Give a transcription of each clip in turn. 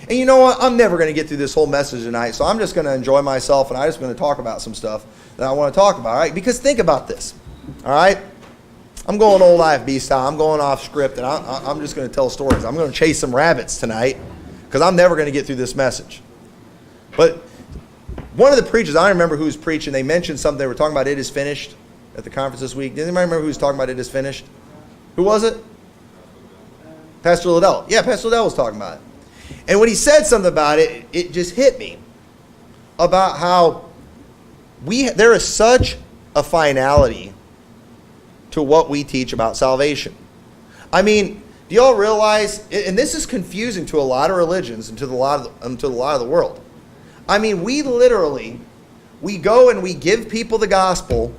And you know what? I'm never going to get through this whole message tonight, so I'm just going to enjoy myself, and I'm just going to talk about some stuff that I want to talk about, all right? Because think about this, all right? I'm going old IFB style. I'm going off script, and I'm just going to tell stories. I'm going to chase some rabbits tonight because I'm never going to get through this message. But one of the preachers, I don't remember who was preaching, they mentioned something. They were talking about it is finished at the conference this week. Does anybody remember who was talking about it is finished? Who was it? Pastor Liddell. Yeah, Pastor Liddell was talking about it. And when he said something about it, it just hit me about how there is such a finality to what we teach about salvation. I mean, do y'all realize, and this is confusing to a lot of religions and to a lot of the world. I mean, we go and we give people the gospel,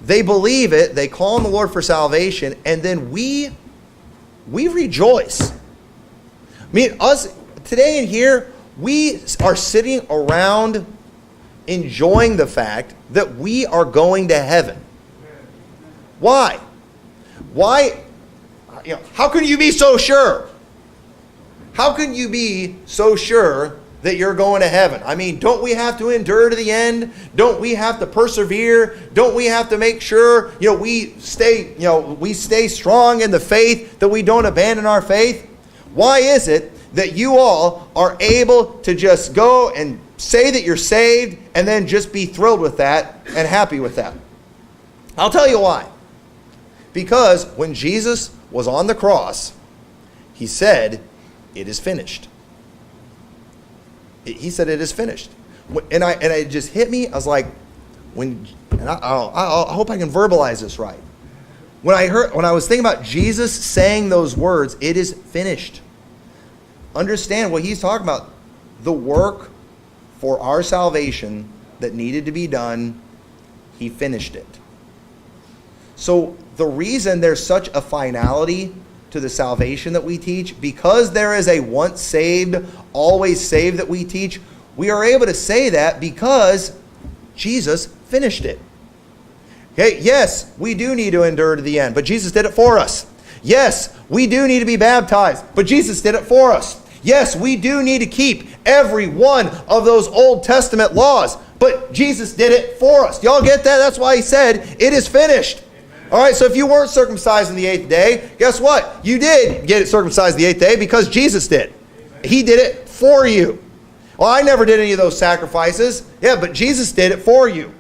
they believe it, they call on the Lord for salvation, and then we rejoice. I mean, us today in here, we are sitting around enjoying the fact that we are going to heaven. Why? Why? How can you be so sure? How can you be so sure that you're going to heaven? I mean, don't we have to endure to the end? Don't we have to persevere? Don't we have to make sure, we stay strong in the faith, that we don't abandon our faith? Why is it that you all are able to just go and say that you're saved and then just be thrilled with that and happy with that? I'll tell you why. Because when Jesus was on the cross, he said, "It is finished." He said, "It is finished." And it just hit me. I was like, I hope I can verbalize this right. When I was thinking about Jesus saying those words, "It is finished," understand what he's talking about. The work for our salvation that needed to be done, he finished it. So the reason there's such a finality to the salvation that we teach, because there is a once saved, always saved that we teach, we are able to say that because Jesus finished it. Okay, yes, we do need to endure to the end, but Jesus did it for us. Yes, we do need to be baptized, but Jesus did it for us. Yes, we do need to keep every one of those Old Testament laws, but Jesus did it for us. Y'all get that? That's why he said, "It is finished." All right, so if you weren't circumcised on the 8th day, guess what? You did get circumcised the 8th day because Jesus did. He did it for you. Well, I never did any of those sacrifices. Yeah, but Jesus did it for you.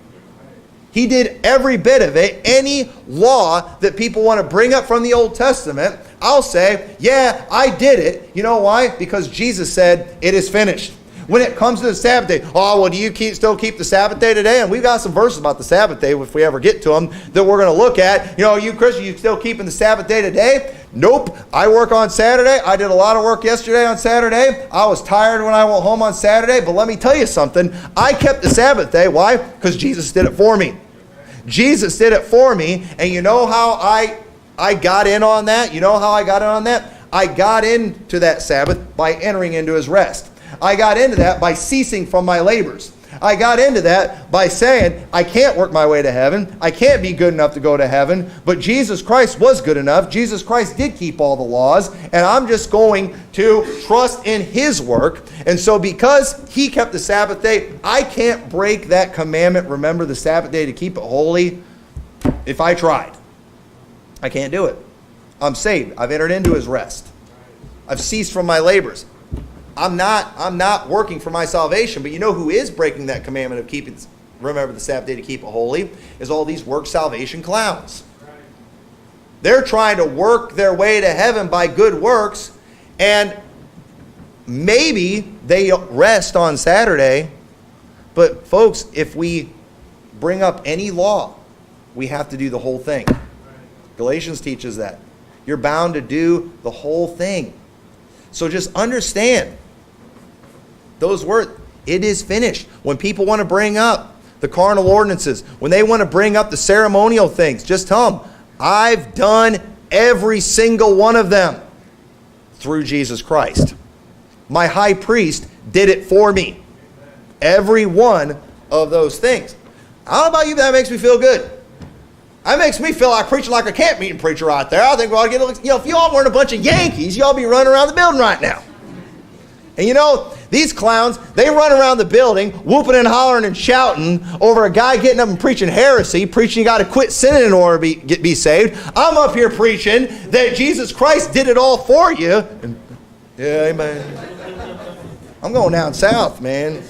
He did every bit of it. Any law that people want to bring up from the Old Testament, I'll say, yeah, I did it. You know why? Because Jesus said, "It is finished." When it comes to the Sabbath day, do you still keep the Sabbath day today? And we've got some verses about the Sabbath day, if we ever get to them, that we're going to look at. You Christians, you still keeping the Sabbath day today? Nope. I work on Saturday. I did a lot of work yesterday on Saturday. I was tired when I went home on Saturday. But let me tell you something. I kept the Sabbath day. Why? Because Jesus did it for me. Jesus did it for me. And you know how I got in on that? You know how I got in on that? I got into that Sabbath by entering into his rest. I got into that by ceasing from my labors. I got into that by saying, I can't work my way to heaven. I can't be good enough to go to heaven. But Jesus Christ was good enough. Jesus Christ did keep all the laws. And I'm just going to trust in his work. And so because he kept the Sabbath day, I can't break that commandment. Remember the Sabbath day to keep it holy. If I tried, I can't do it. I'm saved. I've entered into his rest. I've ceased from my labors. I'm not working for my salvation, but you know who is breaking that commandment of remember the Sabbath day to keep it holy, is all these work salvation clowns. They're trying to work their way to heaven by good works, and maybe they rest on Saturday, but folks, if we bring up any law, we have to do the whole thing. Galatians teaches that. You're bound to do the whole thing. So just understand those words, "It is finished." When people want to bring up the carnal ordinances, when they want to bring up the ceremonial things, just tell them, I've done every single one of them through Jesus Christ. My high priest did it for me. Every one of those things. I don't know about you, but that makes me feel good. That makes me feel like preaching like a camp meeting preacher out there. I think we ought to get, if you all weren't a bunch of Yankees, you all be running around the building right now. And you know, these clowns, they run around the building whooping and hollering and shouting over a guy getting up and preaching heresy, preaching you got to quit sinning in order to be saved. I'm up here preaching that Jesus Christ did it all for you. And, yeah, amen. I'm going down south, man.